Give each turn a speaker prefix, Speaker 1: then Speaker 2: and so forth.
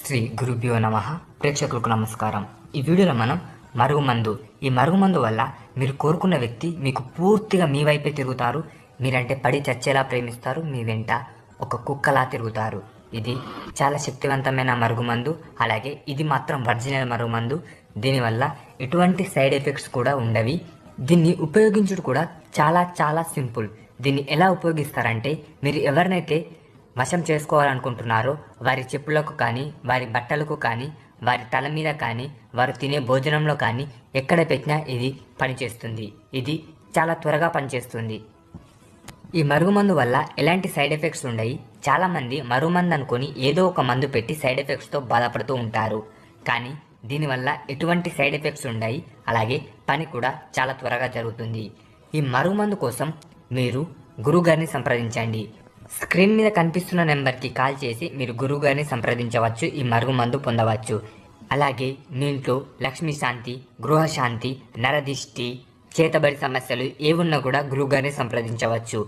Speaker 1: శ్రీ గురుభ్యో నమః. ప్రేక్షకులకు నమస్కారం. ఈ వీడియోలో మనం మరుగుమందు, ఈ మరుగుమందు వల్ల మీరు కోరుకున్న వ్యక్తి మీకు పూర్తిగా మీ వైపే తిరుగుతారు. మీరంటే పడి చచ్చేలా ప్రేమిస్తారు. మీ వెంట ఒక కుక్కలా తిరుగుతారు. ఇది చాలా శక్తివంతమైన మరుగుమందు. అలాగే ఇది మాత్రం ఒరిజినల్ మరుగుమందు. దీనివల్ల ఎటువంటి సైడ్ ఎఫెక్ట్స్ కూడా ఉండవి. దీన్ని ఉపయోగించుడు కూడా చాలా చాలా సింపుల్. దీన్ని ఎలా ఉపయోగిస్తారంటే, మీరు ఎవరినైతే వశం చేసుకోవాలనుకుంటున్నారో వారి చెప్పులకు కానీ, వారి బట్టలకు కానీ, వారి తల మీద కానీ, వారు తినే భోజనంలో కానీ ఎక్కడ పెట్టినా ఇది పనిచేస్తుంది. ఇది చాలా త్వరగా పనిచేస్తుంది. ఈ మరుగుమందు వల్ల ఎలాంటి సైడ్ ఎఫెక్ట్స్ ఉండయి. చాలామంది మరుగుమందు అనుకొని ఏదో ఒక మందు పెట్టి సైడ్ ఎఫెక్ట్స్తో బాధపడుతూ ఉంటారు. కానీ దీనివల్ల ఎటువంటి సైడ్ ఎఫెక్ట్స్ ఉండయి. అలాగే పని కూడా చాలా త్వరగా జరుగుతుంది. ఈ మరుగుమందు కోసం మీరు గురువుగారిని సంప్రదించండి. స్క్రీన్ మీద కనిపిస్తున్న నెంబర్కి కాల్ చేసి మీరు గురువుగారిని సంప్రదించవచ్చు. ఈ మరుగుమందు పొందవచ్చు. అలాగే మీ ఇంట్లో లక్ష్మీ శాంతి, గృహశాంతి, నరదిష్టి, చేతబడి సమస్యలు ఏవున్నా కూడా గురువుగారిని సంప్రదించవచ్చు.